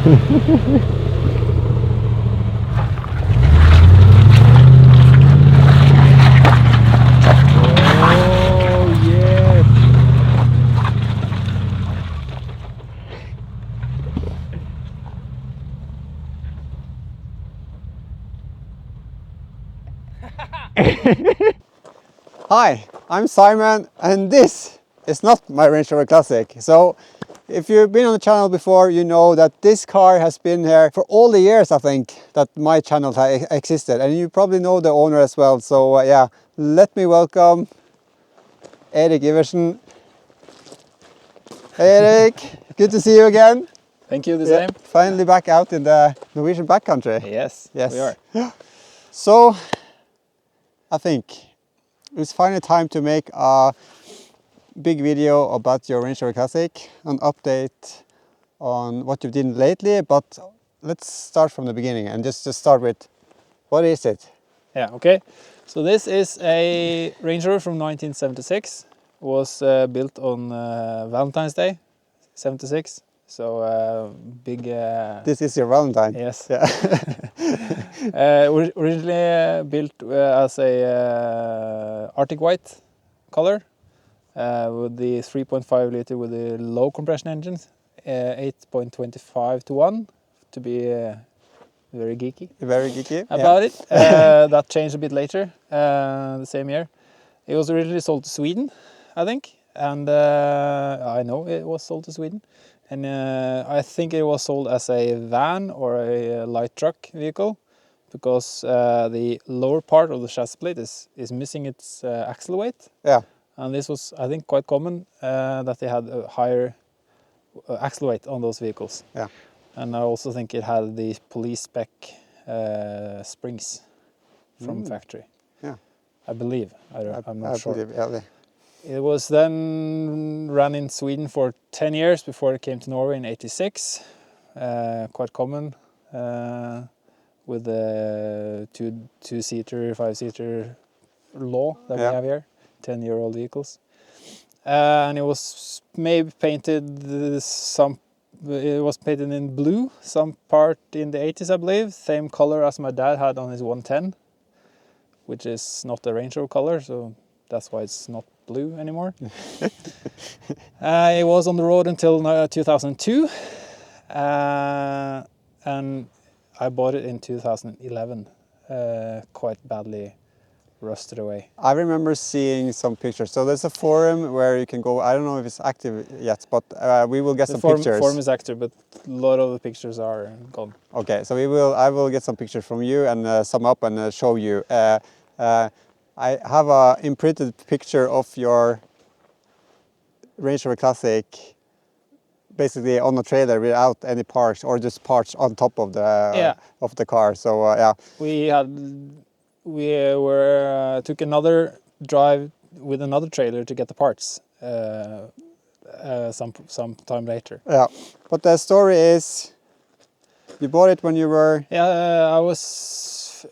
Hi, I'm Simon, and this is not my Range Rover Classic. So, if you've been on the channel before, you know that this car has been here for all the years, I think, that my channel has existed. And you probably know the owner as well. So, yeah, let me welcome Erik Iversen. Hey, Erik, good to see you again. Thank you, the same. Finally back out in the Norwegian backcountry. Yes, Yes, we are. So, I think it's finally time to make a big video about your Range Rover Classic, an update on what you've done lately, but let's start from the beginning and just start with, what is it? Yeah, okay. So this is a Range Rover from 1976. It was built on Valentine's Day, 76. So big... This is your Valentine? Yes. Yeah. Originally built as a Arctic white color with the 3.5 liter with the low compression engines, 8.25 to 1 to be very geeky. Very geeky. About it. That changed a bit later, the same year. It was originally sold to Sweden, I think, and I know it was sold to Sweden. And I think it was sold as a van or a light truck vehicle, because the lower part of the chassis plate is missing its axle weight. Yeah. And this was, I think, quite common that they had a higher axle weight on those vehicles. Yeah. And I also think it had the police spec springs from factory. Yeah. I believe. I'm not sure. Believe, yeah. It was then run in Sweden for 10 years before it came to Norway in 86. Quite common with the two-seater, five-seater law that we have here, 10-year-old vehicles. And it was maybe painted it was painted in blue, some part in the 80s, I believe. Same color as my dad had on his 110, which is not the Range Rover color, so that's why it's not blue anymore. It was on the road until 2002, and I bought it in 2011, quite badly rusted away. I remember seeing some pictures. So there's a forum where you can go. I don't know if it's active yet, but we will get some pictures. The forum is active, but a lot of the pictures are gone. Okay, so I will get some pictures from you and sum up and show you. I have a imprinted picture of your Range Rover Classic, basically on a trailer without any parts, or just parts on top of the car. So yeah. We took another drive with another trailer to get the parts some time later. Yeah, but the story is, you bought it when you were... Yeah, I was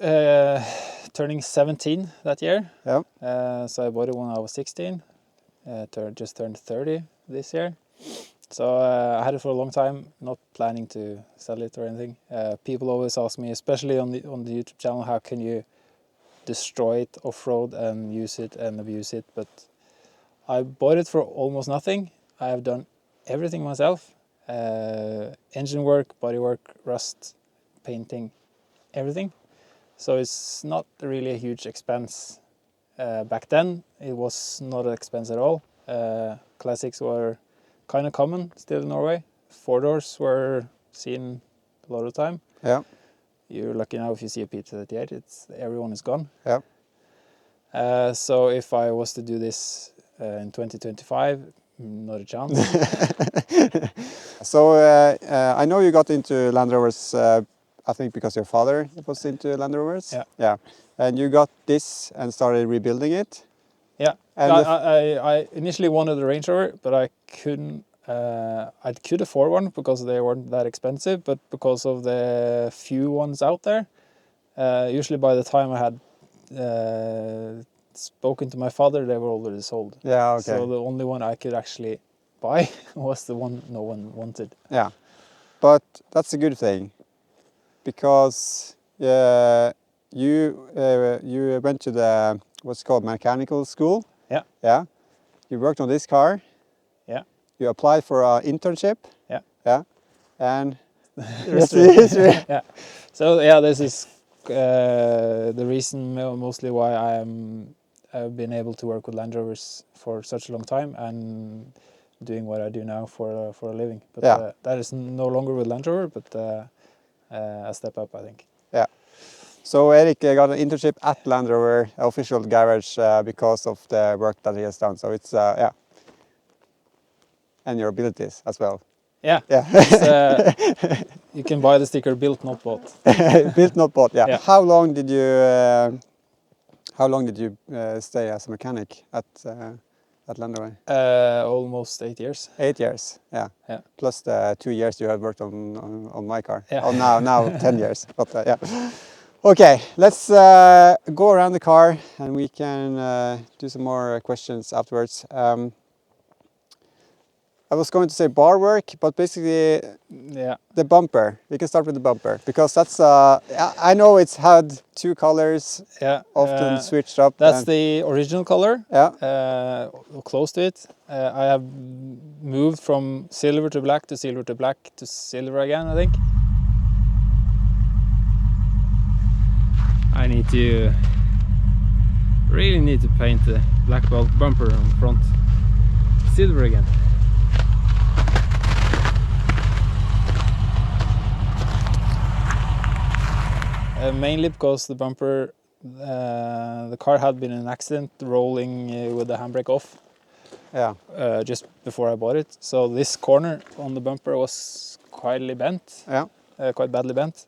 turning 17 that year. Yeah. So I bought it when I was 16. Just turned 30 this year. So I had it for a long time, not planning to sell it or anything. People always ask me, especially on the YouTube channel, how can you destroy it off-road and use it and abuse it? But I bought it for almost nothing. I have done everything myself. Engine work, bodywork, rust, painting, everything. So it's not really a huge expense. Back then it was not an expense at all. Classics were kind of common still in Norway. 4-doors were seen a lot of time. Yeah. You're lucky now if you see a P38, everyone is gone. Yeah. So if I was to do this in 2025, not a chance. So I know you got into Land Rovers, I think because your father was into Land Rovers. Yeah. Yeah. And you got this and started rebuilding it. Yeah. And I initially wanted a Range Rover, but I couldn't. I could afford one because they weren't that expensive, but because of the few ones out there, usually by the time I had spoken to my father, they were already sold. Yeah, okay. So the only one I could actually buy was the one no one wanted. Yeah. but that's a good thing because you went to the what's called mechanical school. Yeah. Yeah. You worked on this car. Yeah. You applied for an internship. Yeah. Yeah. And history. Yeah. So yeah, this is the reason mostly why I've been able to work with Land Rovers for such a long time and doing what I do now for a living. But Yeah. that is no longer with Land Rover, but a step up, I think. Yeah. So Erik got an internship at Land Rover official garage because of the work that he has done. So it's yeah, and your abilities as well. Yeah. Yeah. You can buy the sticker "Built Not Bought." Built not bought. Yeah. Yeah. How long did you stay as a mechanic at Land Rover? Almost 8 years. 8 years. Yeah. Yeah. Plus the 2 years you have worked on my car. Yeah. Oh, now 10 years. But yeah. Okay, let's go around the car and we can do some more questions afterwards. I was going to say bar work, but basically Yeah. the bumper. We can start with the bumper because that's I know it's had 2 colors, Yeah. often switched up. That's the original color. Yeah. Close to it. I have moved from silver to black to silver to black to silver again, I think. I really need to paint the black bumper on front silver again. Mainly because the bumper, the car had been in an accident rolling with the handbrake off. Yeah. Just before I bought it. So this corner on the bumper was quite bent. Yeah. Quite badly bent.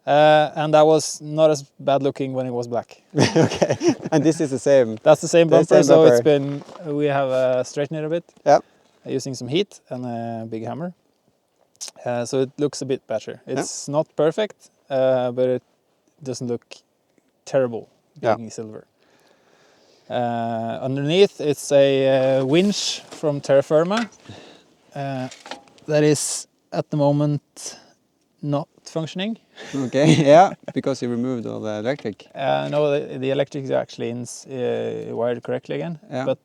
And that was not as bad looking when it was black. Okay. And this is the same. That's the same bumper, same so bumper. it's been, we have straightened it a bit. Yeah. Using some heat and a big hammer. So it looks a bit better. It's not perfect, but it doesn't look terrible being silver. Underneath it's a winch from Terra Firma that is at the moment not functioning. Okay, yeah, because you removed all the electric. No, the electric is actually wired correctly again, but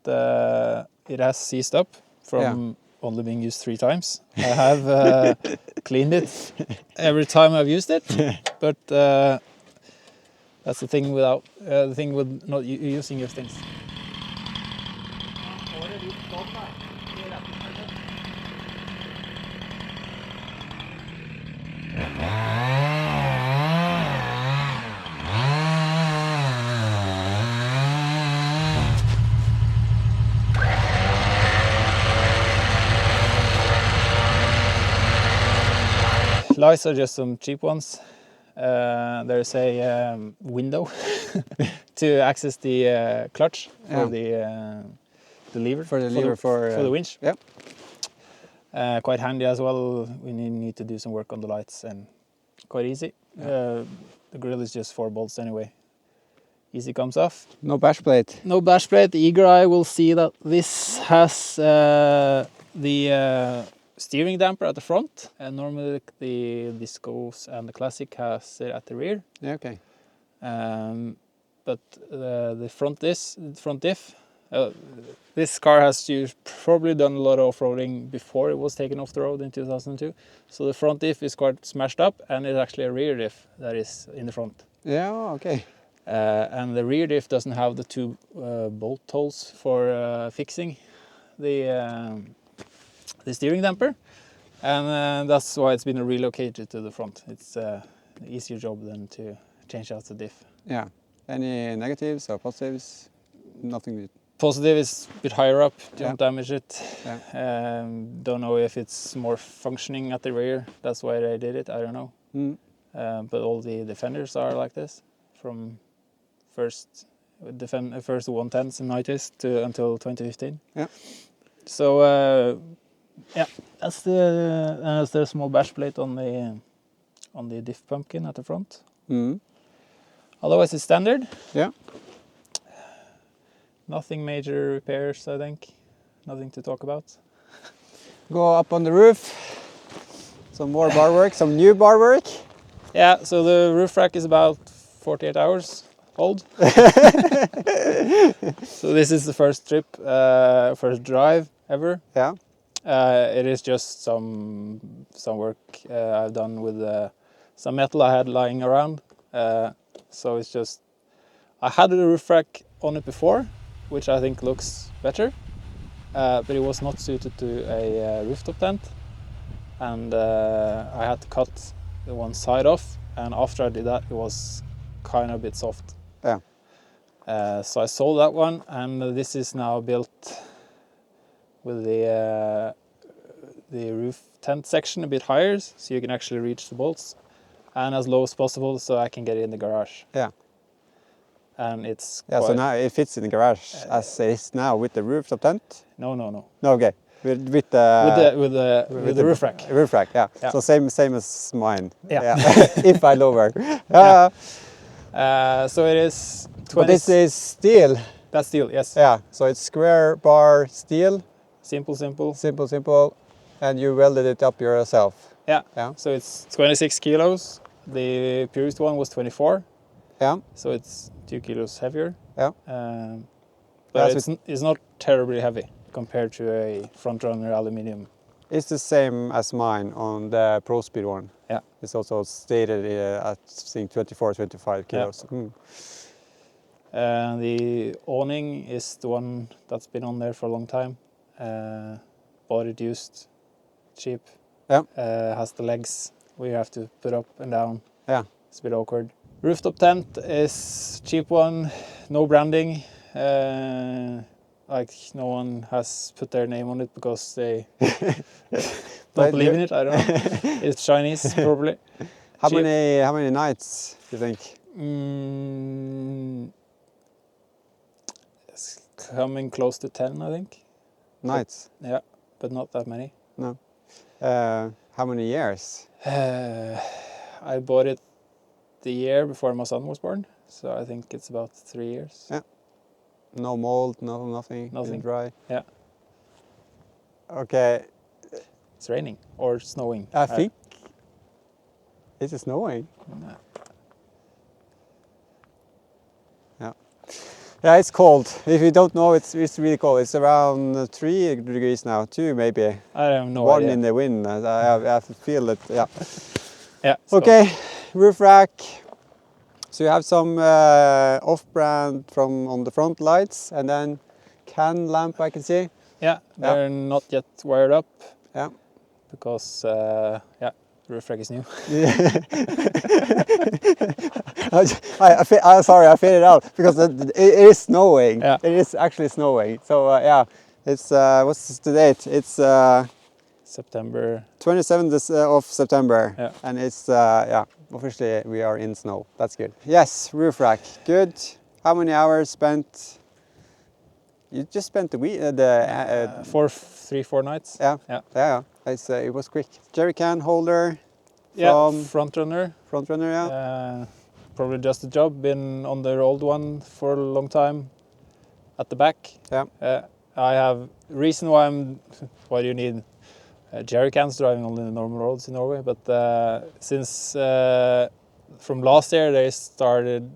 it has seized up from only being used 3 times. I have cleaned it every time I've used it, but that's the thing with not using your things. Lights are just some cheap ones. There's a window to access the clutch for the lever For the lever for the winch. Yep. Quite handy as well. We need to do some work on the lights and quite easy. The grill is just 4 bolts anyway. Easy comes off. No bash plate. No bash plate. The eager eye will see that this has the steering damper at the front, and normally the Discos and the Classic has it at the rear. Yeah, okay. But the front diff, this car has probably done a lot of off-roading before it was taken off the road in 2002. So the front diff is quite smashed up, and it's actually a rear diff that is in the front. Yeah, okay. And the rear diff doesn't have the 2 bolt holes for fixing the steering damper, and that's why it's been relocated to the front. It's an easier job than to change out the diff. Yeah. Any negatives or positives? Nothing. Positive is a bit higher up, don't Yeah. damage it. Yeah. Don't know if it's more functioning at the rear, that's why they did it, I don't know. But all the defenders are like this, from first 110s and 90s until 2015. Yeah. So yeah, that's the small bash plate on the diff pumpkin at the front. Otherwise it's standard. Yeah. Nothing major repairs, I think. Nothing to talk about. Go up on the roof. Some more bar work, some new bar work. Yeah, so the roof rack is about 48 hours old. So this is the first trip, first drive ever. Yeah. It is just some work I've done with some metal I had lying around. So it's just, I had a roof rack on it before, which I think looks better, but it was not suited to a rooftop tent, and I had to cut the one side off, and after I did that it was kind of a bit soft. Yeah. So I sold that one, and this is now built with the roof tent section a bit higher, so you can actually reach the bolts, and as low as possible so I can get it in the garage. Yeah. And it's So now it fits in the garage as it is now with the rooftop tent? No. No, okay. With the roof rack. Roof rack, yeah. Yeah. So same as mine. Yeah. If I lower. Yeah. So it is 20. But this is steel. That's steel, yes. Yeah. So it's square bar steel. Simple. Simple. And you welded it up yourself. Yeah. Yeah. So it's 26 kilos. The purest one was 24. Yeah. So it's 2 kilos heavier. Yeah. But it's not terribly heavy compared to a front runner aluminium. It's the same as mine on the Pro Speed one. Yeah. It's also stated at, I think, 24-25 kilos. Yeah. The awning is the one that's been on there for a long time. Bought it used, cheap. Yeah. Has the legs where you have to put up and down. Yeah. It's a bit awkward. Rooftop tent is cheap one, no branding. Like no one has put their name on it because they don't believe in it. I don't know. It's Chinese probably. How many nights do you think? It's coming close to 10, I think. Nights? Yeah, but not that many. No. How many years? I bought it the year before my son was born, so I think it's about 3 years. Yeah. No mold, nothing. Nothing. Dry. Yeah. Okay. It's raining or snowing. I think. Is it snowing? No. Yeah. Yeah, it's cold. If you don't know, it's really cold. It's around 3 degrees now, 2 maybe. I have no One idea. in the wind. I feel it. Yeah. Yeah. Okay. Roof rack. So you have some off-brand from on the front lights, and then can lamp I can see. Yeah, they're not yet wired up. Yeah. Because roof rack is new. Sorry, I faded out because it is snowing. Yeah. It is actually snowing. So yeah, it's what's the date? It's September 27th of September. Yeah. And it's officially we are in snow. That's good. Yes, roof rack, good. How many hours spent? You just spent the week. 3-4 nights. Yeah. It was quick. Jerry can holder. Yeah, front runner. Front runner, yeah. Probably just a job. Been on the old one for a long time. At the back. Yeah. I have reason why do you need jerry cans driving on the normal roads in Norway? But since from last year they started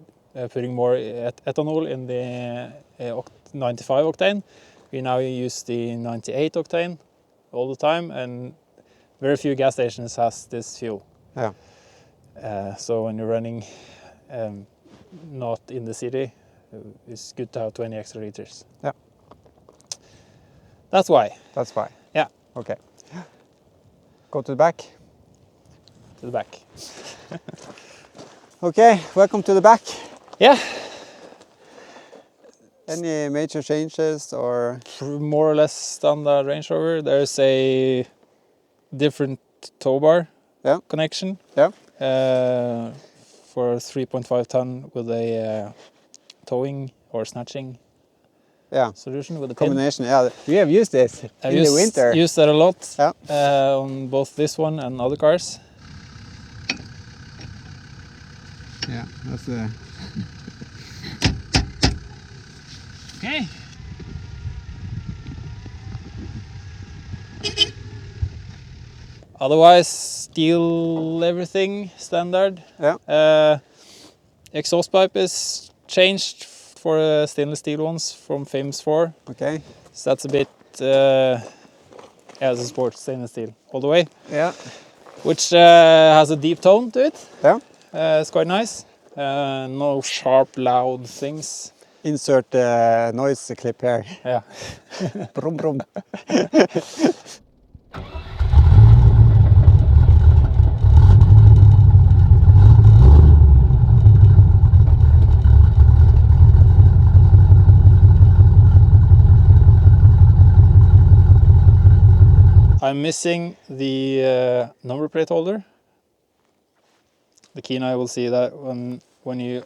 putting more ethanol in the 95 octane. We now use the 98 octane all the time, and very few gas stations has this fuel. Yeah. So when you're running not in the city, it's good to have 20 extra liters. Yeah. That's why. That's why. Yeah. Okay. Go to the back. To the back. Okay, welcome to the back. Yeah. Any major changes or? More or less standard Range Rover. There's a different tow bar connection. Yeah. For 3.5 ton with a towing or snatching solution with a combination. Yeah, we have used this in the winter. Used that a lot. Yeah. On both this one and other cars. Yeah, that's the. Okay. Otherwise, steel everything standard. Yeah. Exhaust pipe is changed for stainless steel ones from Famous 4. Okay. So that's a bit, yeah, it's a sport stainless steel all the way. Yeah. Which has a deep tone to it. Yeah. It's quite nice. No sharp, loud things. Insert noise clip here. Yeah. Brum brum. I'm missing the number plate holder. The keen eye will see that when you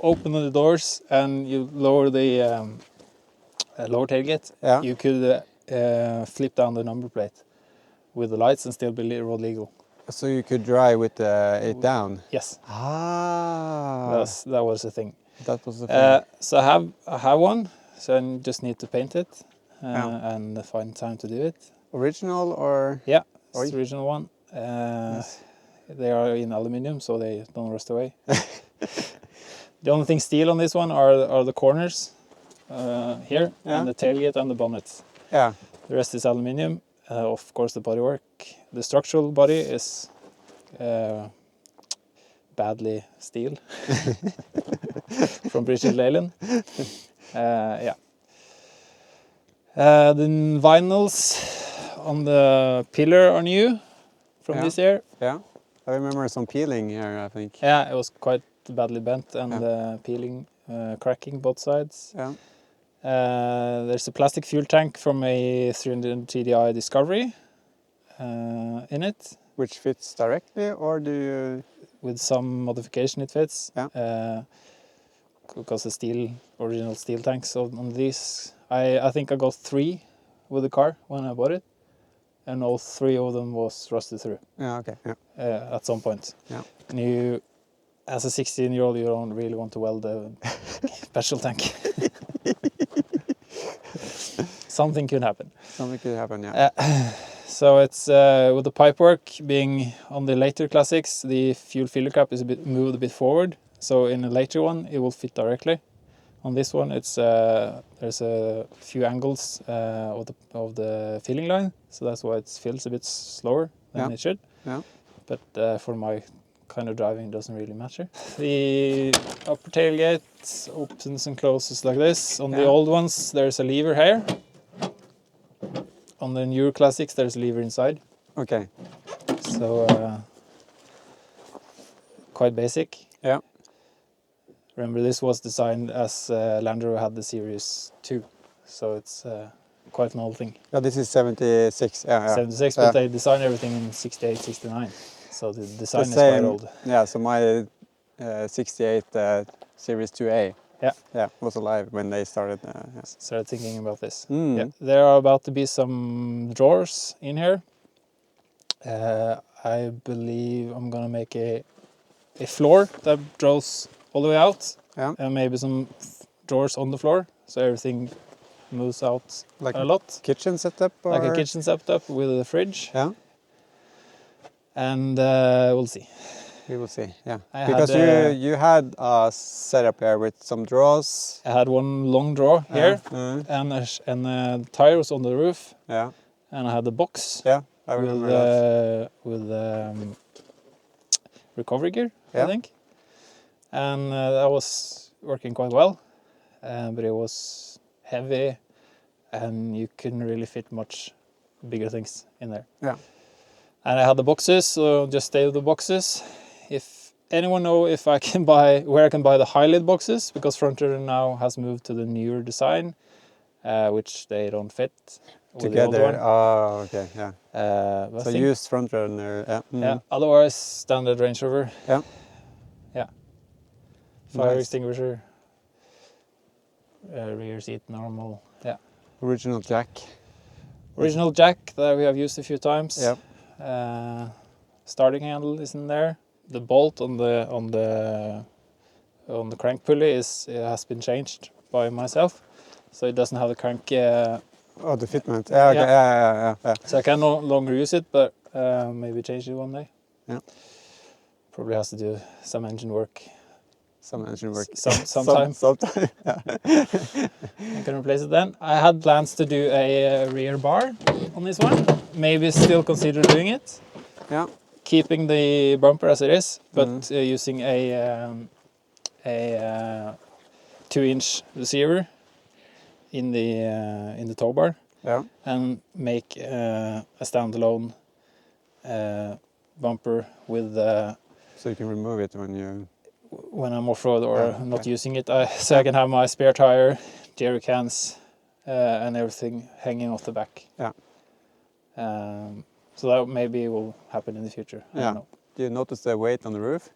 open the doors and you lower the lower tailgate, Yeah. you could flip down the number plate with the lights and still be road legal. So you could drive with it down? Yes. Ah. That was the thing. That was the thing. So I have one, so I just need to paint it and find time to do it. Original or? Yeah, it's the original one. Yes. They are in aluminium, so they don't rust away. The only thing steel on this one are the corners here, and the tailgate and the bonnet. Yeah. The rest is aluminium. Of course, the bodywork. The structural body is badly steel from British Leyland. Yeah. The vinyls on the pillar are new from this year. Yeah. I remember some peeling here, I think. Yeah, it was quite badly bent and peeling, cracking both sides. Yeah. There's a plastic fuel tank from a 300 TDI Discovery in it. Which fits directly, or do you? With some modification it fits. Yeah. Because the original steel tanks on these, I think I got 3 with the car when I bought it, and all 3 of them was rusted through. Yeah. Okay. Yeah. At some point. Yeah. And you, as a 16-year-old, you don't really want to weld a petrol tank. Something could happen. Something could happen. Yeah. So it's with the pipework being on the later classics, the fuel filler cap is moved a bit forward. So in a later one, it will fit directly. On this one, it's there's a few angles of the filling line, so that's why it fills a bit slower than it should. Yeah. But for my kind of driving, it doesn't really matter. The upper tailgate opens and closes like this. On the old ones, there's a lever here. On the newer classics, there's a lever inside. Okay. So quite basic. Yeah. Remember, this was designed as Land Rover had the Series 2, so it's quite an old thing. Yeah, this is 76. Yeah. 76, but they designed everything in 68, 69, so the design is quite old. Yeah, so my 68 Series 2A was alive when they started. Started thinking about this. Mm. Yeah, there are about to be some drawers in here. I believe I'm gonna make a floor that draws all the way out, and maybe some drawers on the floor, so everything moves out like a lot. Kitchen setup? Or? Like a kitchen setup with a fridge. Yeah. And we'll see. We will see, yeah. Because you had a setup here with some drawers. I had one long drawer here, and the tire was on the roof. Yeah. And I had the box. Yeah, I remember that. With recovery gear, I think. And that was working quite well, but it was heavy, and you couldn't really fit much bigger things in there. Yeah. And I had the boxes, so just stay with the boxes. If anyone know if I can buy where I can buy the high-lid boxes, because Frontier now has moved to the newer design, which they don't fit together. Oh, okay, yeah. So used front runner, yeah. Yeah. Otherwise, standard Range Rover. Yeah. Yeah. Fire extinguisher. Rear seat normal. Yeah. Original jack. Original jack that we have used a few times. Yeah. Starting handle is in there. The bolt on the crank pulley has been changed by myself, so it doesn't have the crank. Oh, the fitment. Yeah, okay. Yeah. So I can no longer use it, but Maybe change it one day. Yeah. Probably has to do some engine work. Some engine work. Sometime. Sometime. Yeah. I can replace it then. I had plans to do a rear bar on this one. Maybe still consider doing it. Yeah. Keeping the bumper as it is, but using a 2-inch receiver in the tow bar. Yeah. And make a standalone bumper with So you can remove it when I'm off-road or not okay. using it, so I can have my spare tire, jerry cans, and everything hanging off the back. Yeah. So that maybe will happen in the future. I don't know. Do you notice the weight on the roof?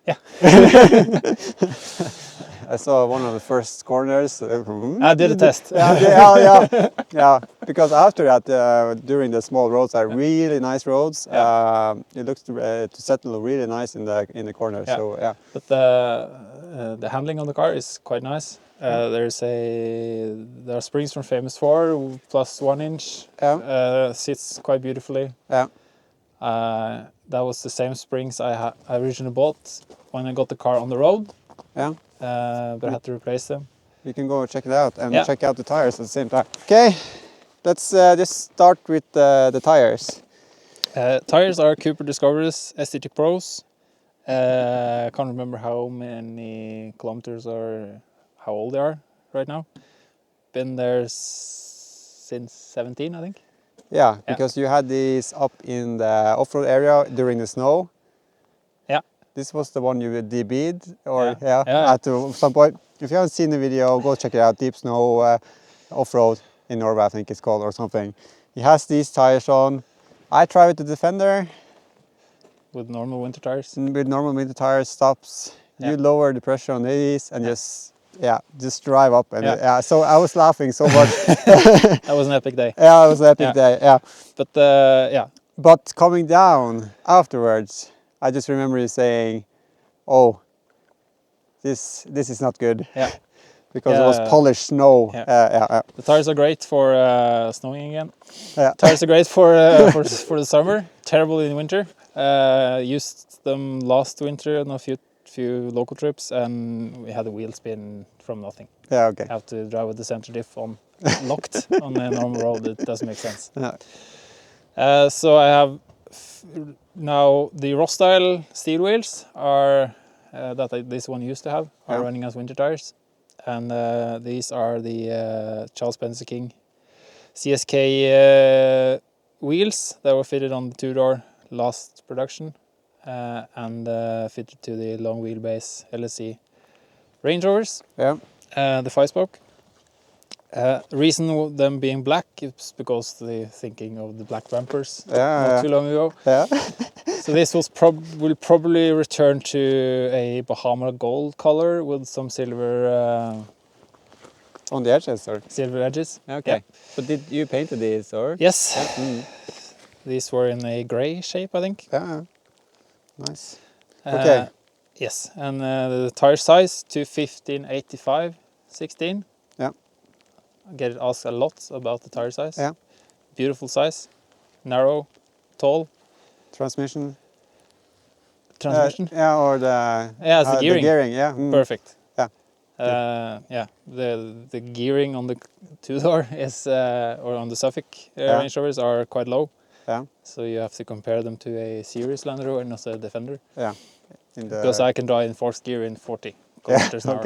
Yeah. I saw one of the first corners. I did a test. Yeah. Because after that, during the small roads are really nice roads. It looks to settle really nice in the corner. Yeah. So yeah. But the handling on the car is quite nice. There are springs from Famous 4 plus 1 inch. Sits quite beautifully. Yeah. That was the same springs I originally bought when I got the car on the road. Yeah. But I had to replace them. You can go check it out and check out the tires at the same time. Okay, let's just start with the tires. Tires are Cooper Discoveries STT Pros. I can't remember how many kilometers or how old they are right now. Been there since 17, I think. Yeah, because you had these up in the off-road area during the snow. Yeah. This was the one you DB'd, or Yeah. at some point. If you haven't seen the video, go check it out. Deep Snow Off-Road in Norway, I think it's called, or something. He has these tires on. I tried with the Defender. With normal winter tires? With normal winter tires, stops. You lower the pressure on these and just drive up. And so I was laughing so much. That was an epic day. Yeah, it was an epic day, yeah. But, But coming down afterwards, I just remember you saying, oh, this is not good. Yeah. Because it was polished snow. The tires are great for snowing again. Yeah. Tires are great for the summer. Terrible in winter. Used them last winter on a few local trips, and we had a wheel spin from nothing. Yeah, okay. Have to drive with the center diff on locked on a normal road. It doesn't make sense. Yeah. So I have now the Ross-style steel wheels are that this one used to have are running as winter tires, and these are the Charles Spencer King CSK wheels that were fitted on the 2-door last production and fitted to the long wheelbase LSC Range Rovers. Yeah. The 5-spoke. Reason them being black is because the thinking of the black bumpers not too long ago. Yeah. So this will probably return to a Bahama gold color with some silver on the edges, or? Silver edges. Okay. Yeah. But did you paint these, or? Yes. Yeah. These were in a grey shape, I think. Yeah. Nice. Okay. Yes, and the tire size to 15/85/16. Yeah. I get asked a lot about the tire size. Yeah. Beautiful size, narrow, tall. Transmission. Transmission. Or the. Yeah, it's the gearing. The gearing. Yeah. Perfect. Yeah. The gearing on the 2-door is or on the Suffolk Range Rovers are quite low. Yeah. So you have to compare them to a series Land Rover and not a Defender. Yeah. Because I can drive in 4th gear in 40 kilometers an hour.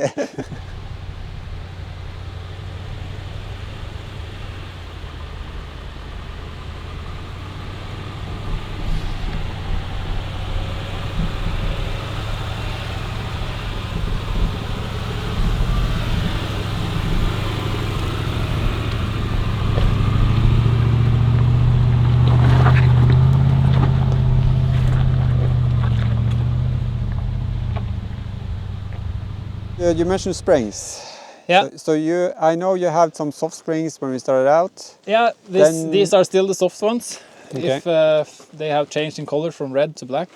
You mentioned springs. Yeah. So I know you have some soft springs when we started out. Yeah, these are still the soft ones. Okay. If they have changed in color from red to black.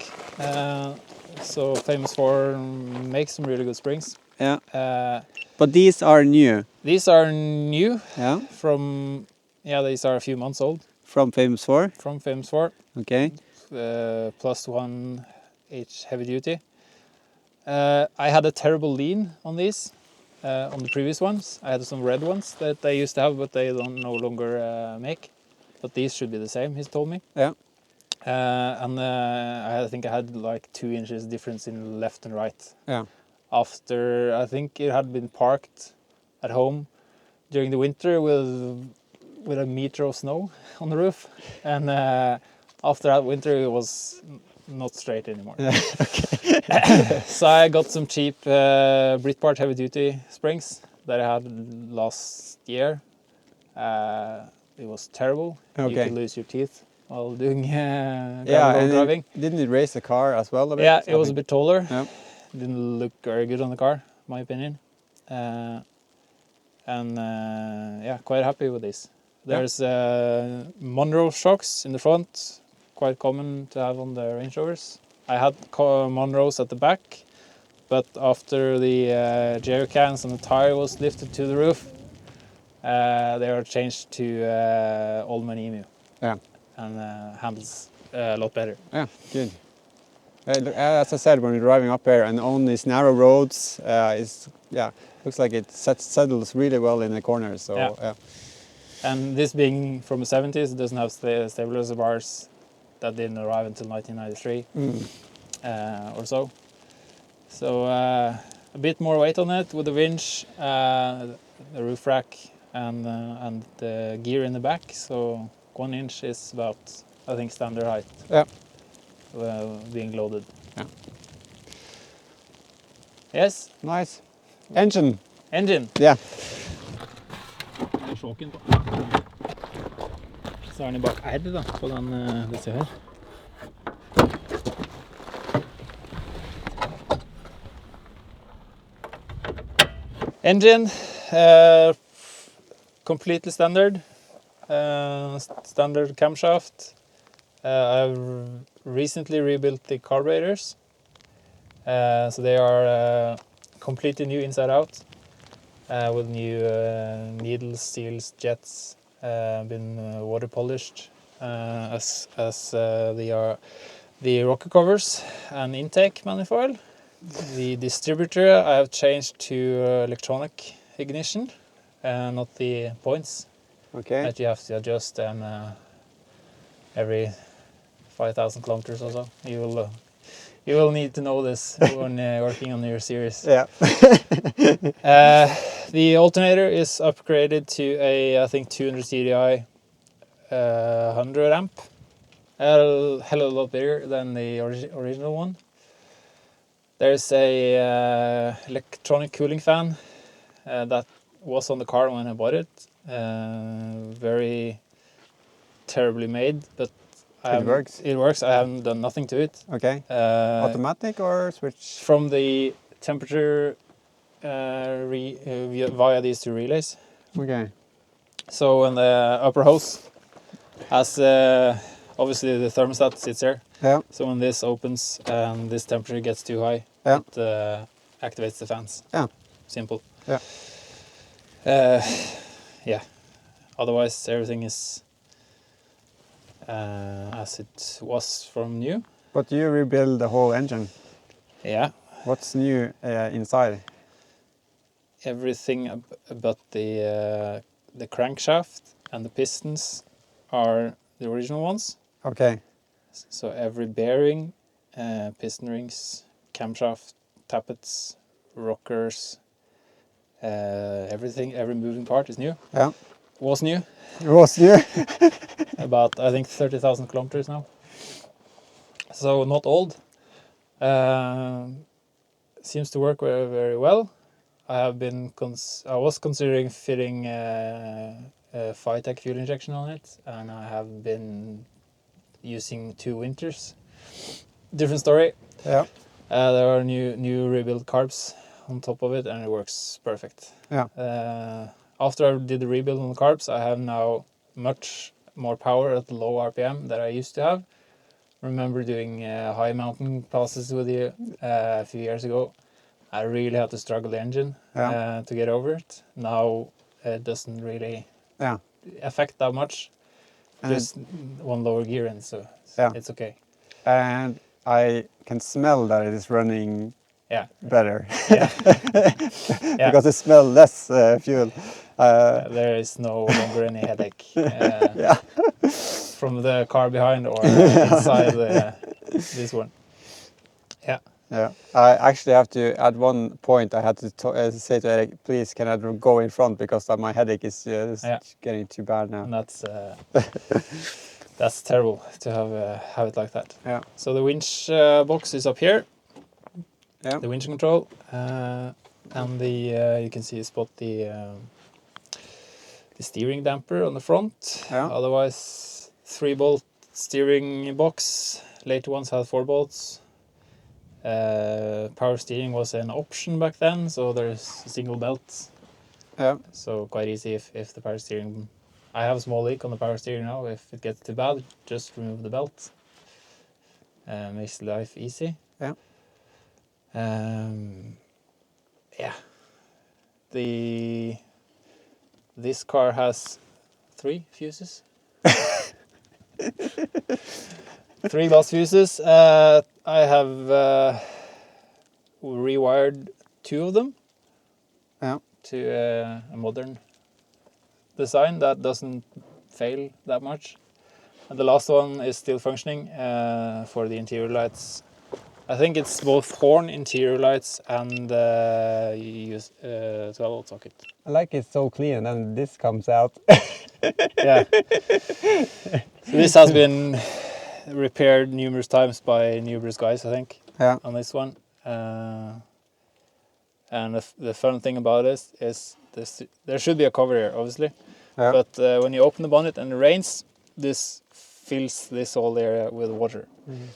So Famous 4 makes some really good springs. Yeah. But these are new. These are new. Yeah. These are a few months old. from famous for? From famous for. Okay. Plus 1H heavy duty. I had a terrible lean on these, on the previous ones. I had some red ones that I used to have, but they don't no longer make. But these should be the same, he's told me. Yeah. I think I had like 2 inches difference in left and right. Yeah. After, I think it had been parked at home during the winter with a meter of snow on the roof. And after that winter, it was not straight anymore. Yeah. Okay. So I got some cheap Britpart heavy duty springs that I had last year. It was terrible. Okay. You could lose your teeth while doing Yeah, gravel and driving. didn't it raise the car as well a bit? Yeah, it was a bit taller. Yeah. Didn't look very good on the car, in my opinion. Yeah, quite happy with this. There's Monroe shocks in the front, quite common to have on the Range Rovers. I had Monroes at the back, but after the jerry cans and the tire was lifted to the roof, they are changed to Old Man Emu. Yeah. And handles a lot better. Yeah, good. As I said, when we're driving up here and on these narrow roads, looks like it settles really well in the corners. So yeah. And this being from the 70s, it doesn't have stabilizer bars that didn't arrive until 1993 or so. So a bit more weight on it with the winch, the roof rack, and the gear in the back. So 1 inch is about, I think, standard height. Yeah. Being loaded. Yeah. Yes. Nice. Engine. Ja. Yeah. Sjåken på. Så er den bak R da, på den, disse her. Engine, completely standard. Standard camshaft. I've recently rebuilt the carburetors. So they are completely new inside out. With new needles, seals, jets, been water polished, as they are the rocker covers and intake manifold. The distributor I have changed to electronic ignition, not the points that you have to adjust every 5,000 kilometers or so. You will need to know this when working on your series. Yeah. The alternator is upgraded to a, I think, 200 CDI 100 amp. A hell of a lot bigger than the original one. There's a electronic cooling fan that was on the car when I bought it. Very terribly made, but It works. It works. I haven't done nothing to it. Okay. Automatic or switch? From the temperature via these 2 relays. Okay. So when the upper hose has obviously the thermostat sits there. Yeah. So when this opens and this temperature gets too high, yeah. it activates the fans. Yeah. Simple. Yeah. Yeah. Otherwise everything is as it was from new. But you rebuild the whole engine? Yeah. What's new inside? Everything but the crankshaft and the pistons are the original ones. Okay. So every bearing, piston rings, camshaft, tappets, rockers, everything, every moving part is new. Yeah. Was new. It was new. About, I think, 30,000 kilometers now. So not old. Seems to work very, very well. I was considering fitting a Phytech fuel injection on it, and I have been using 2 winters. Different story. Yeah. There are new rebuilt carbs on top of it, and it works perfect. Yeah. After I did the rebuild on the carbs, I have now much more power at the low RPM that I used to have. Remember doing high mountain passes with you a few years ago. I really had to struggle the engine to get over it. Now it doesn't really affect that much. And just one lower gear in, so Yeah. it's okay. And I can smell that it is running Yeah. better. Yeah. Yeah. Because it smells less fuel. There is no longer any headache Yeah. from the car behind or inside this one. Yeah. Yeah. I actually have to, at one point, I had to say to Erik, please, can I go in front because my headache is Yeah. getting too bad now. And that's terrible to have it like that. Yeah. So the winch box is up here. Yeah. The winch control, and you can spot the steering damper on the front. Yeah. Otherwise, 3-bolt steering box. Later ones had 4 bolts. Power steering was an option back then, so there's a single belt. Yeah. So quite easy if the power steering. I have a small leak on the power steering now. If it gets too bad, just remove the belt. Makes life easy. Yeah. Yeah. This car has 3 fuses. 3 glass fuses. I have rewired 2 of them. Yeah. To a modern design that doesn't fail that much. And the last one is still functioning for the interior lights. I think it's both horn interior lights and you use 12-volt socket. I like it so clean, and then this comes out. Yeah. So this has been repaired numerous times by numerous guys, I think, Yeah. on this one. And the fun thing about this is there should be a cover here, obviously. Yeah. But when you open the bonnet and it rains, this fills this whole area with water. Mhm.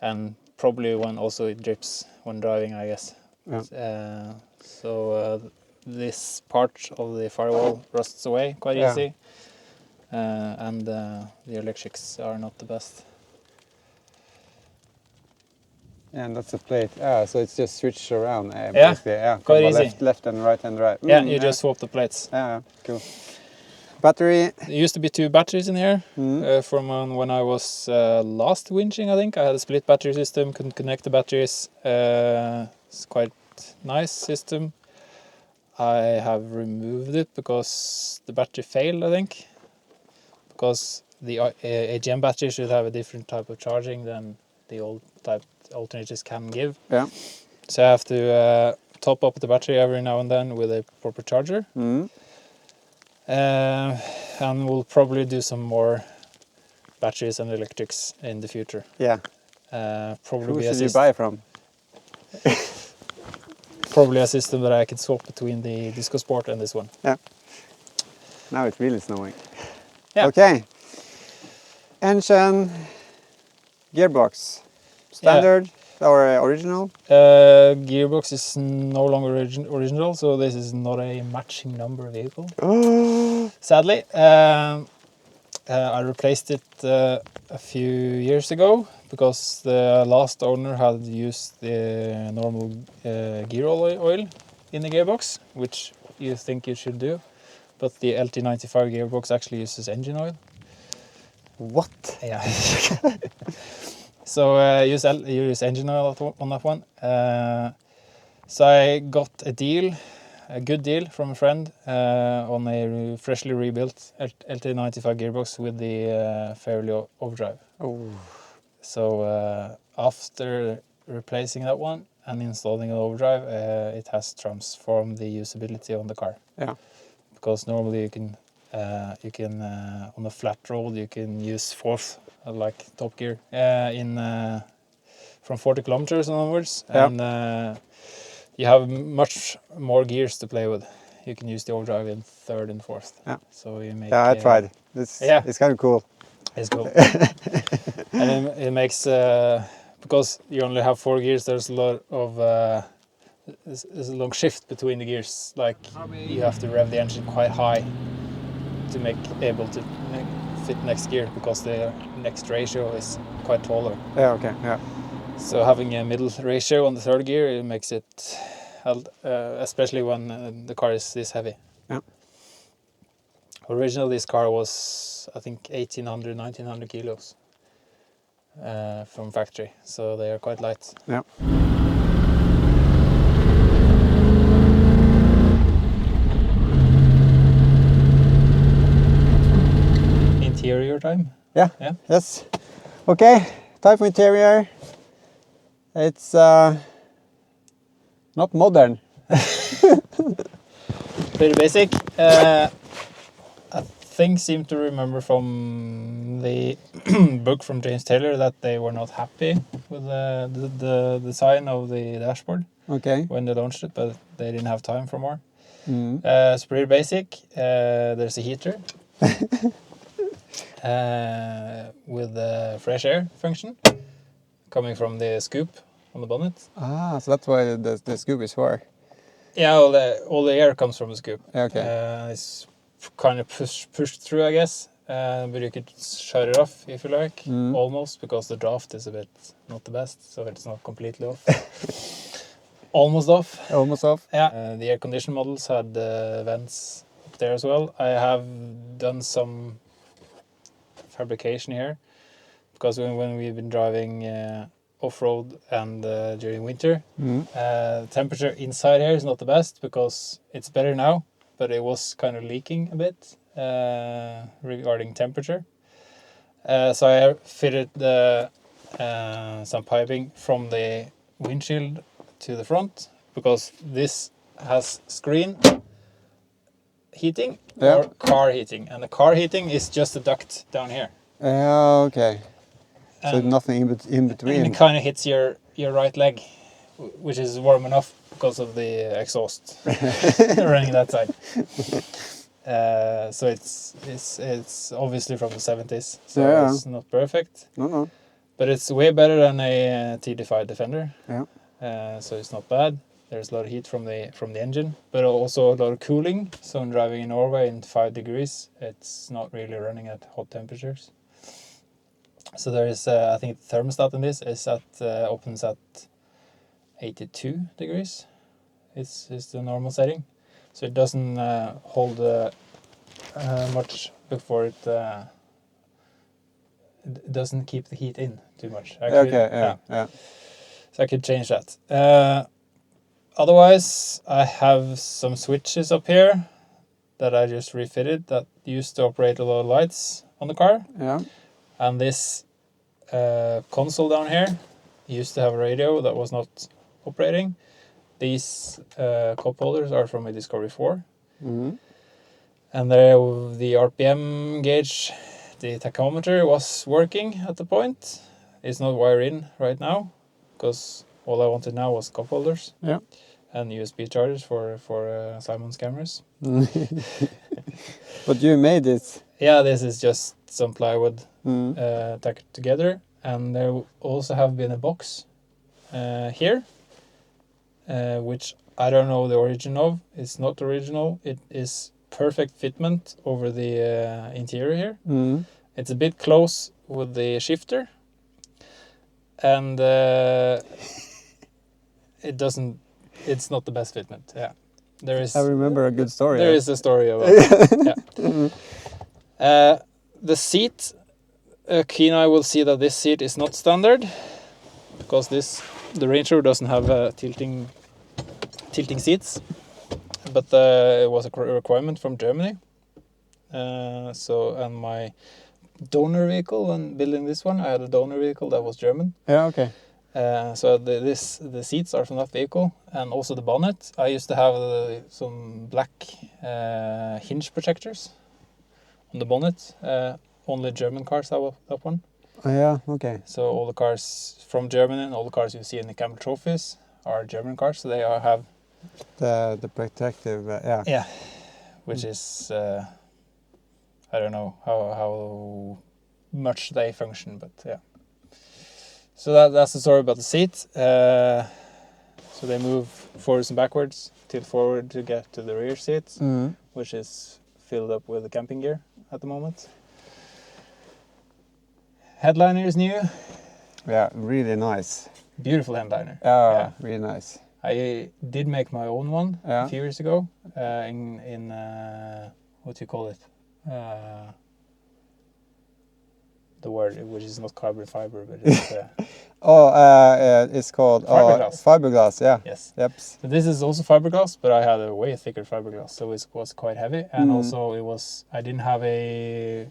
And probably when also it drips when driving, I guess. Yeah. So this part of the firewall rusts away quite Yeah. easy. And the electrics are not the best. And that's a plate. So it's just switched around. Yeah, Basically. Yeah. quite From easy. left and right and right. Yeah, you just swap the plates. Yeah. Cool. Battery. There used to be 2 batteries in here from when I was last winching, I think. I had a split battery system, couldn't connect the batteries. It's quite nice system. I have removed it because the battery failed, I think. Because the AGM battery should have a different type of charging than the old type alternators can give. Yeah. So I have to top up the battery every now and then with a proper charger. And we'll probably do some more batteries and electrics in the future. Yeah. Probably Who be should you buy from? probably a system that I could swap between the Disco Sport and this one. Yeah. Now it's really snowing. Yeah. Okay. Engine, gearbox, standard or original? Gearbox is no longer original, so this is not a matching number vehicle. Sadly, I replaced it a few years ago because the last owner had used the normal gear oil in the gearbox, which you think you should do, but the LT95 gearbox actually uses engine oil. What? Yeah. So you use engine oil on that one. So I got a good deal from a friend on a freshly rebuilt LT95 gearbox with the fairly overdrive. Oh. So after replacing that one and installing an overdrive, it has transformed the usability on the car. Yeah. Because normally you can on a flat road you can use fourth like top gear from 40 kilometers onwards, and you have much more gears to play with. You can use the overdrive in third and fourth. Yeah. So you make. Yeah, I tried. It's kind of cool. It's cool. And it makes because you only have 4 gears. There's a lot of there's a long shift between the gears. Like you have to rev the engine quite high to make able to fit next gear because the next ratio is quite taller. Yeah. Okay. Yeah. So having a middle ratio on the third gear, it makes it, especially when the car is this heavy. Yeah. Originally, this car was, I think, 1800, 1900 kilos from factory, so they are quite light. Yeah. Interior time? Yeah. Yeah. Yes. Okay. Time for interior. It's not modern. Pretty basic. I seem to remember from the book from James Taylor that they were not happy with the design of the dashboard Okay. when they launched it, but they didn't have time for more. Mm. It's pretty basic. There's a heater with the fresh air function coming from the scoop on the bonnet. Ah, so that's why the scoop is for. Yeah, all the air comes from the scoop. Okay. It's kind of pushed through, I guess. But you could shut it off if you like, almost, because the draft is a bit not the best, so it's not completely off. Almost off. Almost off. Yeah. The air condition models had vents up there as well. I have done some fabrication here, because when we've been driving off-road and during winter, temperature inside here is not the best, because it's better now, but it was kind of leaking a bit regarding temperature. So I fitted some piping from the windshield to the front, because this has screen heating or car heating, and the car heating is just a duct down here. Okay. So And nothing in between. And it kind of hits your right leg, which is warm enough because of the exhaust running that side. So it's obviously from the 70s, so it's not perfect. No. But it's way better than a TD5 Defender. Yeah. So it's not bad. There's a lot of heat from the engine, but also a lot of cooling. So I'm driving in Norway in 5 degrees. It's not really running at hot temperatures. So there is, I think the thermostat in this is opens at 82 degrees. It's the normal setting. So it doesn't hold much before it doesn't keep the heat in too much. Yeah. So I could change that. Otherwise, I have some switches up here that I just refitted that used to operate a lot of lights on the car. Yeah. And this console down here used to have a radio that was not operating. These cup holders are from a Discovery 4. And the RPM gauge, the tachometer, was working at the point. It's not wired in right now, because all I wanted now was cup holders. Yeah. And USB chargers for Simon's cameras. But you made it. Yeah, this is just some plywood tacked together. And there also have been a box here, which I don't know the origin of. It's not original. It is perfect fitment over the interior here. It's a bit close with the shifter. And it's not the best fitment. Yeah. I remember a good story. There is a story about it. Yeah. The seat, Kina will see that this seat is not standard, because the Range Rover doesn't have tilting seats, but it was a requirement from Germany. And my donor vehicle, when building this one, I had a donor vehicle that was German. Yeah. Okay. So the seats are from that vehicle, and also the bonnet. I used to have some black hinge protectors on the bonnet. Only German cars have that one. Oh, yeah. Okay. So all the cars from Germany and all the cars you see in the Camel Trophies are German cars. So they have the protective. Yeah. Yeah, which is I don't know how much they function, but yeah. So that's the story about the seat. So they move forwards and backwards, tilt forward to get to the rear seat, which is filled up with the camping gear at the moment. Headliner is new. Yeah, really nice. Beautiful headliner. Yeah, really nice. I did make my own one a few years ago in what do you call it? the word, which is not carbon fiber, but it's It's called Fiberglass. fiberglass. Yeah. yes. Yep. So this is also fiberglass, but I had a way thicker fiberglass, so it was quite heavy, and also I didn't have a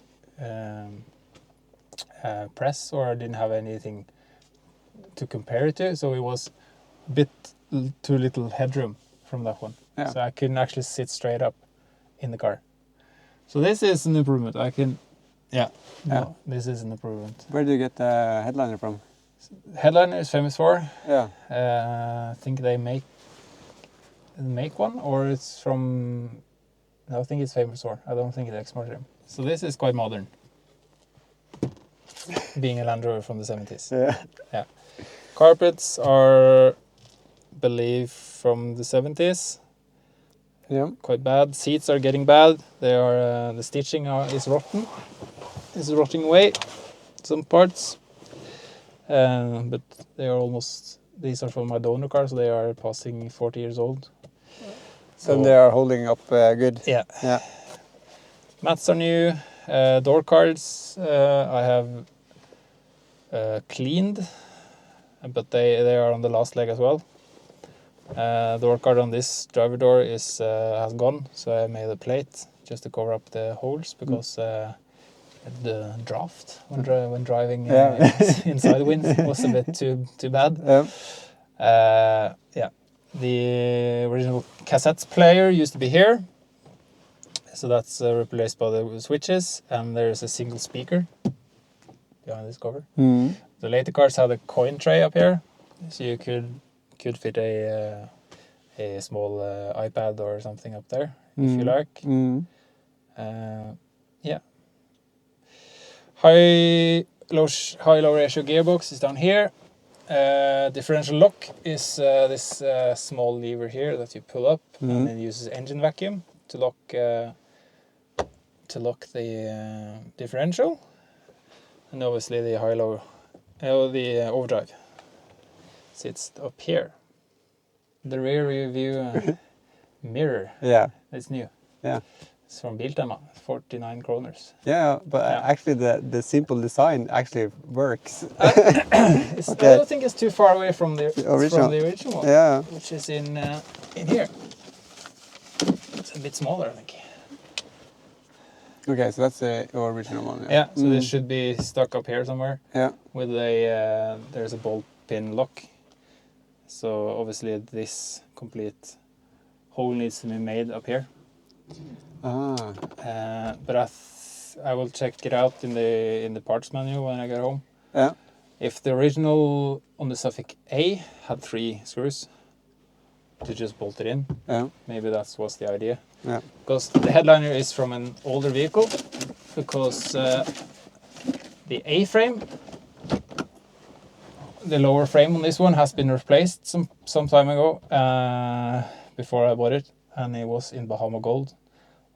press, or I didn't have anything to compare it to, so it was a bit too little headroom from that one. Yeah. So I couldn't actually sit straight up in the car. So this is an improvement. This is an improvement. Where do you get the headliner from? Headliner is famous for. Yeah. I think they make one, or it's from. No, I think it's famous for. I don't think it's X-Martin. So this is quite modern. Being a Land Rover from the 70s. Yeah. Carpets are, believe, from the 70s. Yeah. Quite bad. Seats are getting bad. They are the stitching is rotten. It's rotting away. Some parts. But they are almost. These are from my donor car, so they are passing 40 years old. So they are holding up good. Yeah. Yeah. Mats are new. Door cards I have cleaned, but they are on the last leg as well. Door card on this driver door is has gone, so I made a plate just to cover up the holes, because the draft when driving inside the wind was a bit too bad. Yeah. The original cassette player used to be here, so that's replaced by the switches, and there's a single speaker behind this cover. The later cars had a coin tray up here, so you could fit a small iPad or something up there if you like. High low ratio gearbox is down here. Differential lock is this small lever here that you pull up, and it uses engine vacuum to lock the differential, and obviously the the overdrive sits up here. The rear view mirror. Yeah. It's new. Yeah. It's from Biltema, 49 kroners. Yeah, but actually the simple design actually works. I don't think it's too far away from the original one. Yeah. Which is in here. It's a bit smaller, I think. Okay, so that's the original one. Yeah, so this should be stuck up here somewhere. Yeah. With a there's a ball pin lock. So obviously this complete hole needs to be made up here. But I will check it out in the parts menu when I get home. Yeah. If the original on the Suffolk A had 3 screws to just bolt it in, maybe that was the idea. Yeah. Because the headliner is from an older vehicle, because the A-frame, the lower frame on this one has been replaced some time ago, before I bought it, and it was in Bahama Gold.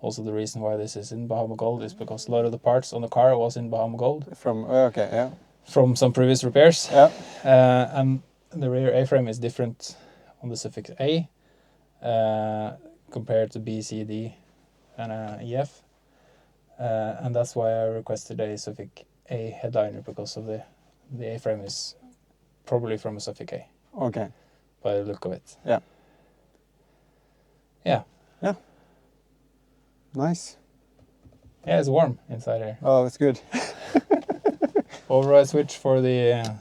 Also, the reason why this is in Bahama Gold is because a lot of the parts on the car was in Bahama Gold. From some previous repairs. Yeah. And the rear A-frame is different on the Suffolk A compared to B, C, D, and EF. And that's why I requested a Suffolk A headliner, because of the A-frame is probably from a Suffolk A. Okay. By the look of it. Yeah. Yeah. Yeah. Nice. Yeah, it's warm inside here. Oh, it's good. Override switch for the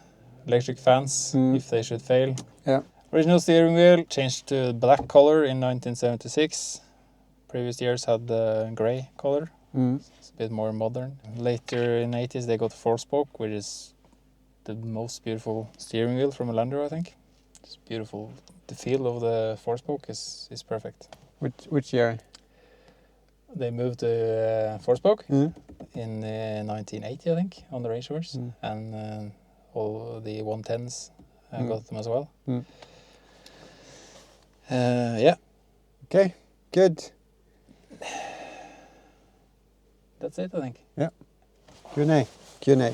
electric fans if they should fail. Yeah. Original steering wheel changed to black color in 1976. Previous years had the gray color. It's a bit more modern. Later in the 80s they got 4-spoke, which is the most beautiful steering wheel from a Land Rover, I think. It's beautiful. The feel of the 4-spoke is perfect. Which year? They moved to 4-spoke in 1980, I think, on the Range Rovers, and all the 110s got them as well. Yeah. Okay, good. That's it, I think. Yeah. Q&A. Q&A.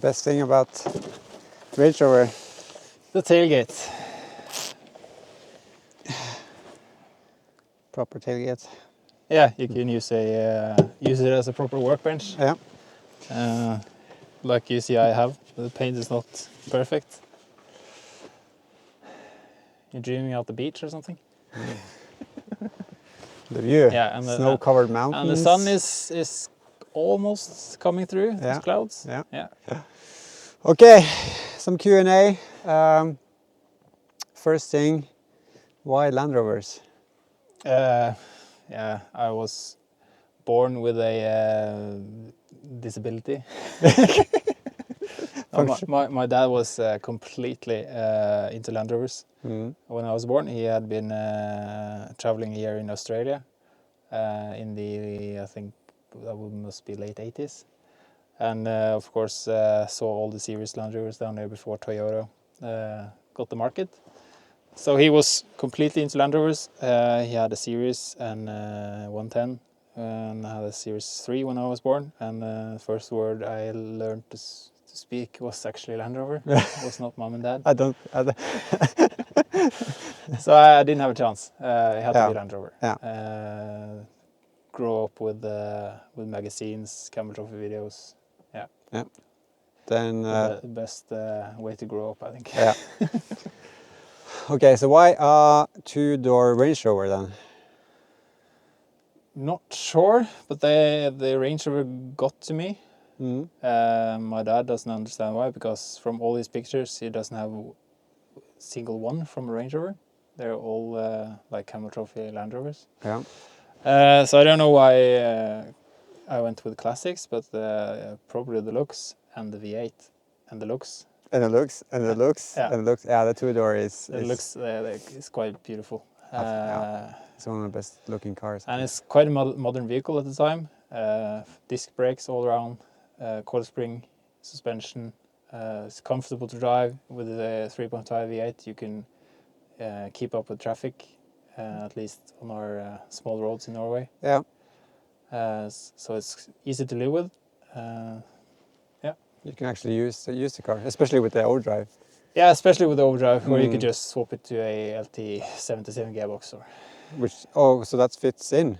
Best thing about Range Rover? The tailgate. Proper tailgate. Yeah, you can use it as a proper workbench. Yeah. Like you see, I have. The paint is not perfect. You're dreaming out the beach or something? The view. Yeah, and snow-covered mountains. And the sun is almost coming through these clouds. Yeah. Okay, some Q&A. First thing, why Land Rovers? Yeah, I was born with a disability. My dad was completely into Land Rovers. When I was born, he had been traveling a year in Australia in the, I think that must be late 80s. And of course saw all the series Land Rovers down there before Toyota got the market. So he was completely into Land Rovers. He had a Series and 110, and I had a Series 3 when I was born. And the first word I learned to speak was actually Land Rover. It was not mom and dad. I don't. So I didn't have a chance. It had to be Land Rover. Grow up with magazines, camera trophy videos. Yeah. Then the best way to grow up, I think. Yeah. Okay, so why a two-door Range Rover then? Not sure, but the Range Rover got to me. My dad doesn't understand why, because from all his pictures, he doesn't have a single one from a Range Rover. They're all like camera trophy Land Rovers. Yeah. So I don't know why I went with classics, but probably the looks and the V8 and the looks. And it looks, and it looks, and it looks. Yeah, the two-door is. It looks it's quite beautiful. It's one of the best looking cars. And it's quite a modern vehicle at the time. Disc brakes all around, coil spring suspension. It's comfortable to drive. With the 3.5 V8, you can keep up with traffic, at least on our small roads in Norway. Yeah. So it's easy to live with. You can actually use the car, especially with the OverDrive. Yeah, especially with the OverDrive, where you could just swap it to a LT77 gearbox or. So that fits in.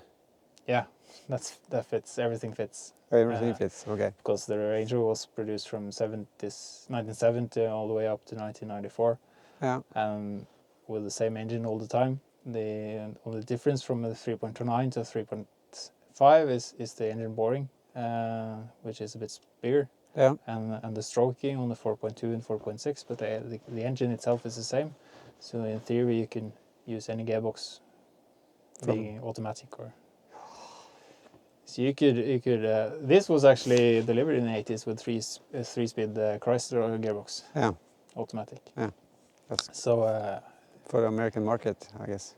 Yeah, that fits. Everything fits. Everything fits. Okay. Because the Range Rover was produced from 1970 all the way up to 1994. Yeah. And with the same engine all the time. The only difference from the 3.9 to 3.5 is the engine boring, which is a bit bigger. Yeah. And the stroking on the 4.2 and 4.6, but the engine itself is the same. So in theory, you can use any gearbox, being automatic or. So you could. This was actually delivered in the 80s with three-speed Chrysler gearbox. Yeah. Automatic. Yeah. So. For the American market, I guess.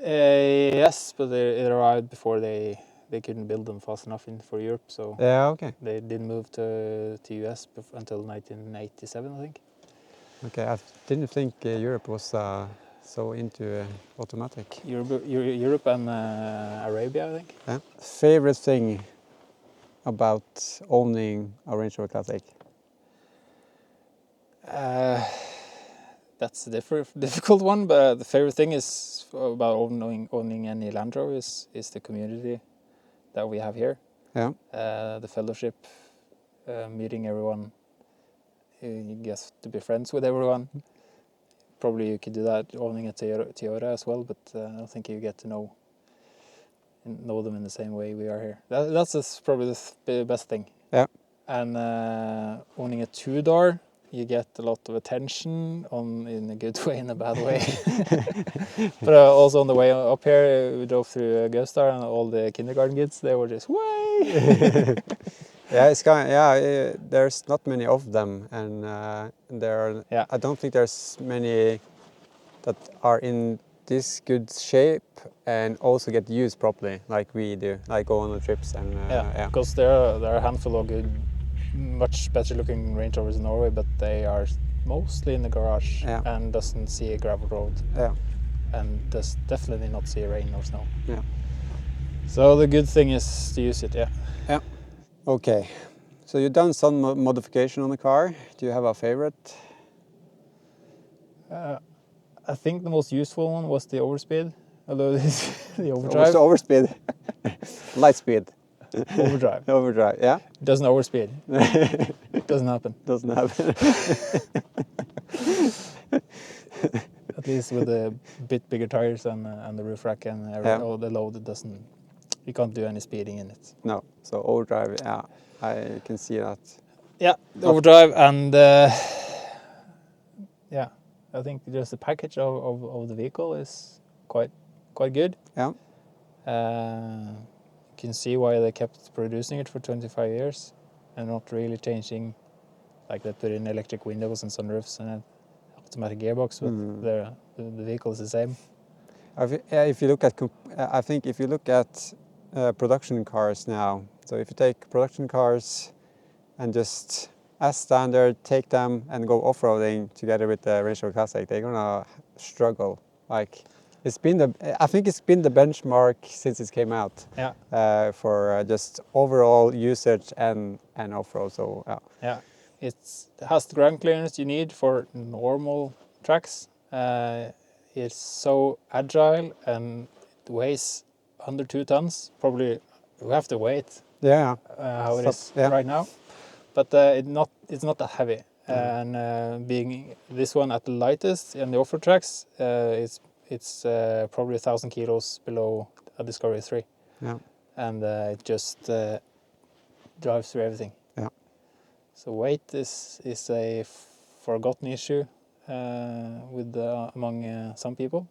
Yes, but it arrived before they couldn't build them fast enough for Europe, so okay. They didn't move to US until 1987, I think. Okay, I didn't think Europe was so into automatic. Europe and Arabia, I think. Yeah. Favorite thing about owning a Range Rover Classic? That's a difficult one, but the favorite thing is about owning any Land Rover is the community that we have here. Yeah. The fellowship, meeting everyone. You get to be friends with everyone. Probably you could do that owning a Toyota as well, but I don't think you get to know them in the same way we are here. That's probably the best thing. Yeah. And owning a two-door, you get a lot of attention in a good way, in a bad way. But also on the way up here, we drove through Gaustar, and all the kindergarten kids, they were just, way! Yeah, it's kind of, there's not many of them, and I don't think there's many that are in this good shape and also get used properly, like we do, like go on the trips and because there are a handful of good, much better looking Range Rovers in Norway, but they are mostly in the garage and doesn't see a gravel road. Yeah. And does definitely not see rain or snow. Yeah. So the good thing is to use it. Yeah. Yeah. Okay. So you've done some modification on the car. Do you have a favorite? I think the most useful one was the overspeed, although this the What's overdrive. the overspeed? Light speed. Overdrive. Overdrive, yeah. It doesn't overspeed. It doesn't happen. Doesn't happen. At least with a bit bigger tires and the roof rack and all the load, it doesn't. You can't do any speeding in it. No, so overdrive, yeah, I can see that. Yeah, the overdrive and yeah, I think just the package of the vehicle is quite good. Yeah. You can see why they kept producing it for 25 years and not really changing, like they put in electric windows and sunroofs and an automatic gearbox, but the vehicle is the same. If you look at, I think if you look at production cars now, so if you take production cars and just as standard, take them and go off-roading together with the Range Rover Classic, they're gonna struggle. Like, I think it's been the benchmark since it came out. Yeah. For just overall usage and off-road. So yeah. Yeah, it has the ground clearance you need for normal tracks. It's so agile and it weighs under 2 tons. Probably we have to wait. Yeah. How it is right now, but it's not that heavy. And being this one at the lightest in the off-road tracks, it's probably 1,000 kilos below a Discovery 3. Yeah. And it just drives through everything. Yeah. So weight is a forgotten issue with among some people.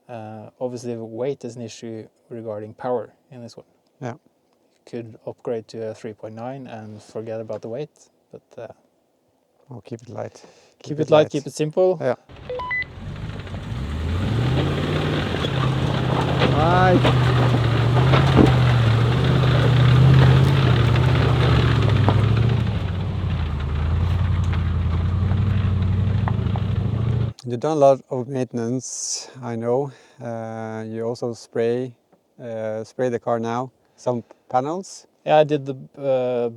Obviously, weight is an issue regarding power in this one. Yeah. You could upgrade to a 3.9 and forget about the weight, but I'll keep it light. Keep it light, keep it simple. Yeah. Right. You've done a lot of maintenance, I know. You also spray the car now. Some panels. Yeah, I did the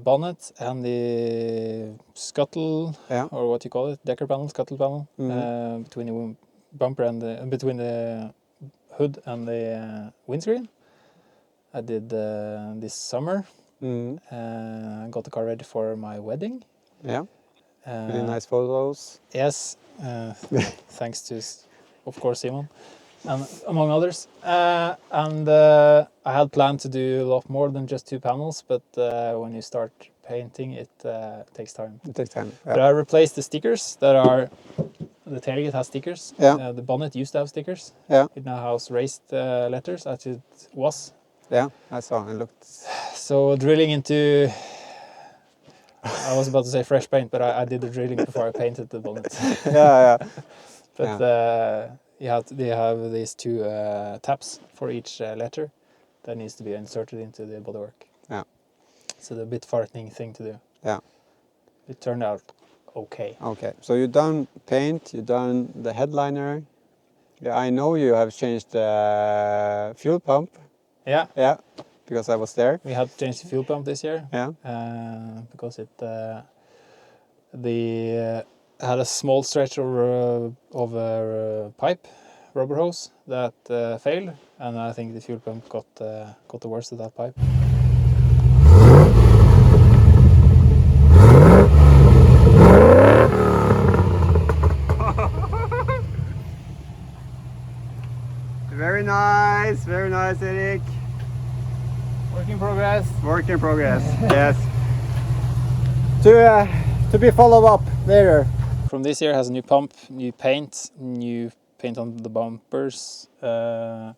bonnet and the scuttle, or what you call it, decker panel, scuttle panel, between the bumper and between the hood and the windscreen. I did this summer. I got the car ready for my wedding. Yeah. Really nice photos. Yes, thanks to, of course, Simon, and among others. And I had planned to do a lot more than just 2 panels, but when you start painting, it takes time. It takes time. Yeah. But I replaced the stickers that are. The tailgate has stickers. Yeah. The bonnet used to have stickers. Yeah. It now has raised letters, as it was. Yeah, I saw. It looked. So drilling into. I was about to say fresh paint, but I did the drilling before I painted the bonnet. Yeah. But they have these 2 tabs for each letter that needs to be inserted into the bodywork. Yeah. So the bit farting thing to do. Yeah. It turned out okay. Okay. So you've done paint. You've done the headliner. Yeah, I know you have changed the fuel pump. Yeah. Yeah. Because I was there. We had to change the fuel pump this year. Yeah. Because it had a small stretch of pipe, rubber hose that failed, and I think the fuel pump got the worst of that pipe. Very nice, Erik. Work in progress. Work in progress. Yes. To be followed up later. From this year has a new pump, new paint on the bumpers. There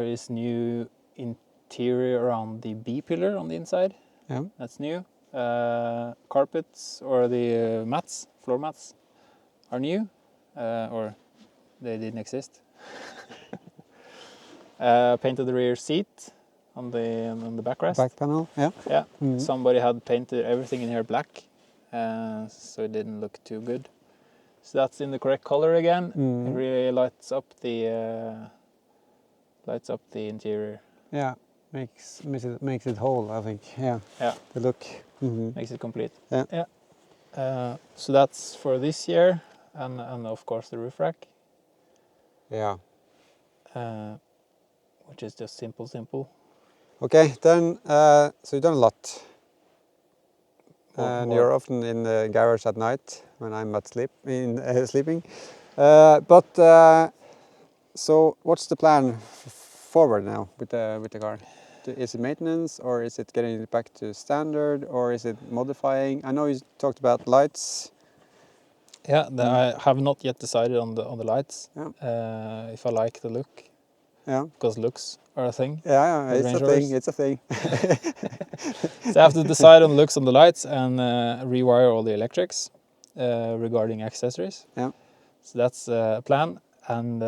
is new interior around the B pillar on the inside. Yeah. That's new. Carpets or the mats, floor mats, are new, or they didn't exist. Painted the rear seat on the backrest. Back panel, yeah. Yeah. Somebody had painted everything in here black, so it didn't look too good. So that's in the correct color again. It really lights up the interior. Yeah. makes it whole, I think. Yeah. Yeah. The look. Makes it complete. Yeah. Yeah. So that's for this year, and of course the roof rack. Yeah. Which is just simple. Okay, then so you've done a lot. And More. you're often in the garage at night when I'm at sleeping. So what's the plan forward now with the car? Is it maintenance, or is it getting it back to standard, or is it modifying? I know you talked about lights. Yeah, I have not yet decided on the lights. Yeah. If I like the look. Yeah. Because looks are a thing. Yeah, with it's Range a Rovers. thing. It's a thing. So I have to decide on the looks on the lights and rewire all the electrics regarding accessories. Yeah. So that's a plan, and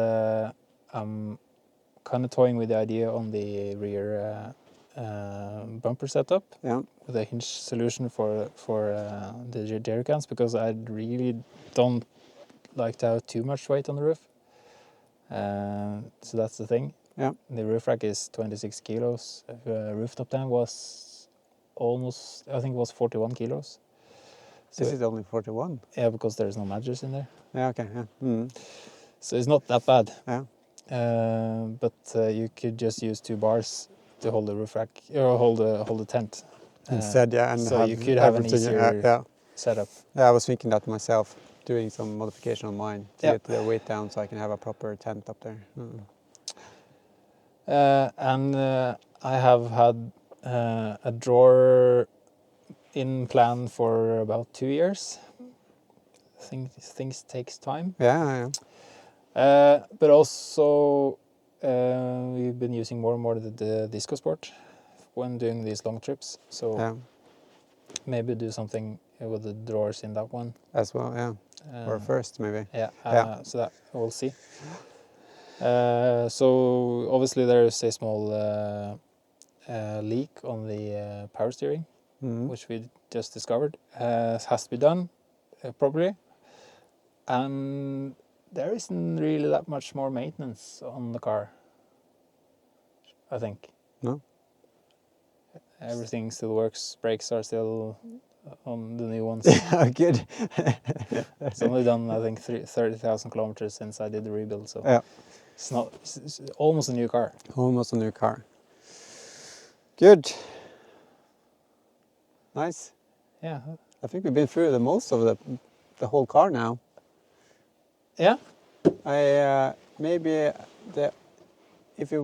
I'm kind of toying with the idea on the rear bumper setup. Yeah. With a hinge solution for the jerry cans, because I really don't like to have too much weight on the roof. So that's the thing. Yeah. The roof rack is 26 kilos. Rooftop tank was almost, I think it was 41 kilos. So Is it only 41? Yeah, because there's no mattress in there. Yeah, okay. Yeah. So it's not that bad. Yeah. But you could just use 2 bars to hold the roof rack, or hold the tent. Instead, yeah. And so you could have an everything, easier setup. Yeah, I was thinking that myself, doing some modification on mine to Yeah. get the weight down so I can have a proper tent up there. And I have had a drawer in plan for about 2 years. Things takes time. Yeah. But also we've been using more and more the Disco Sport when doing these long trips. So maybe do something with the drawers in that one as well. Yeah. Or first maybe. Yeah. So that we'll see. So obviously there is a small leak on the power steering, which we just discovered. Has to be done properly, and there isn't really that much more maintenance on the car, I think. No. Everything still works. Brakes are still on the new ones. Yeah, good. It's only done, I think, 30,000 kilometers since I did the rebuild. So yeah. It's almost a new car. Almost a new car. Good. Nice. Yeah. I think we've been through the most of the whole car now. Yeah. If you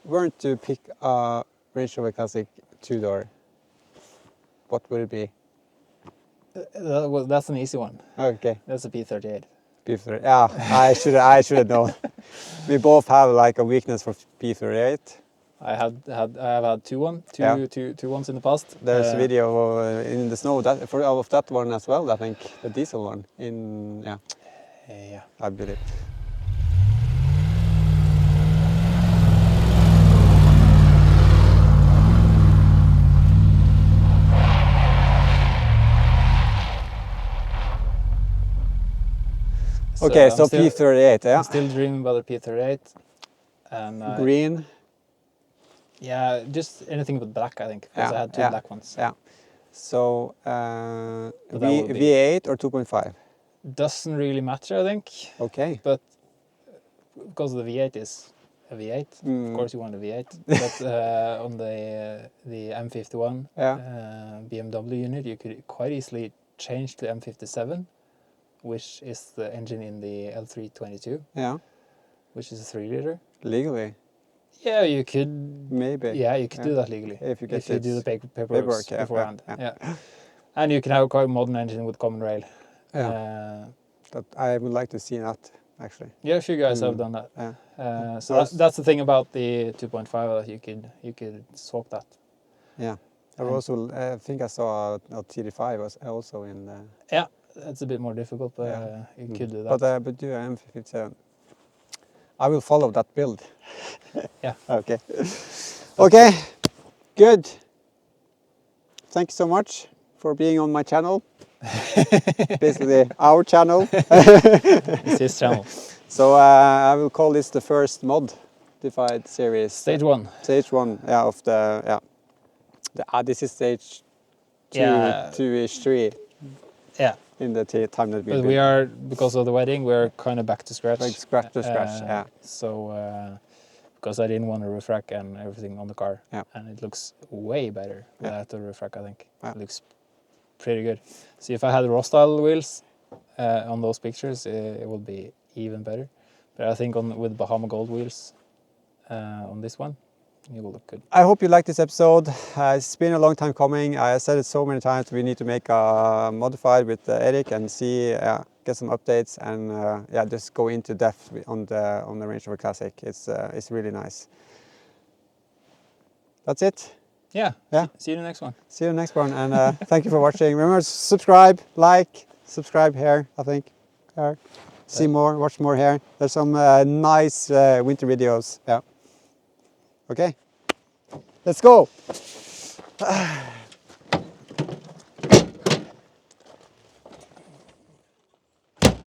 weren't to pick a Range Rover Classic 2-door, what would it be? That's an easy one. Okay. That's a P38. P38. Yeah, I should have known. We both have like a weakness for P38. I have had two ones in the past. There's a video in the snow of that one as well. I think the diesel one I believe. Okay, so P38, yeah. I'm still dreaming about a P38. And green. Yeah, just anything but black, I think, because I had 2 black ones. Yeah. So V8 or 2.5? Doesn't really matter, I think. Okay. But because the V8 is a V8, of course you want a V8. But on the M51 BMW unit, you could quite easily change to M57, which is the engine in the L322. Yeah. Which is a 3-liter. Legally? Yeah, you could. Maybe. Yeah, you could do that legally. If you do the paperwork beforehand. Yeah. And you can have quite a modern engine with common rail. Yeah. That I would like to see that, actually. Yeah, a few guys have done that. Yeah. So that's the thing about the 2.5, that you could swap that. Yeah. I think I saw a TD5 was also in the... Yeah, that's a bit more difficult, but you could do that. But do M57. I will follow that build. Yeah. Okay. Okay. Good. Thank you so much for being on my channel. Basically, our channel. It's his channel. So I will call this the first mod modified series. Stage 1. Stage 1, yeah, of the, yeah. This is stage 2, Yeah. 2-ish, 3 Yeah. in the time that But we are, because of the wedding, we're kind of back to scratch. Like scratch to scratch, yeah. So, because I didn't want to roof rack and everything on the car. Yeah. And it looks way better without the roof rack, I think. Yeah. It looks pretty good. See, if I had Rostyle wheels on those pictures, it would be even better. But I think with Bahama Gold wheels on this one, it will look good. I hope you liked this episode. It's been a long time coming. I said it so many times. We need to make a modified with Erik and see, get some updates and yeah, just go into depth on the Range Rover Classic. It's really nice. That's it. Yeah. Yeah. See you in the next one. See you in the next one, and thank you for watching. Remember, subscribe, like, subscribe here. I think. See more, watch more here. There's some nice winter videos. Yeah. Okay. Let's go.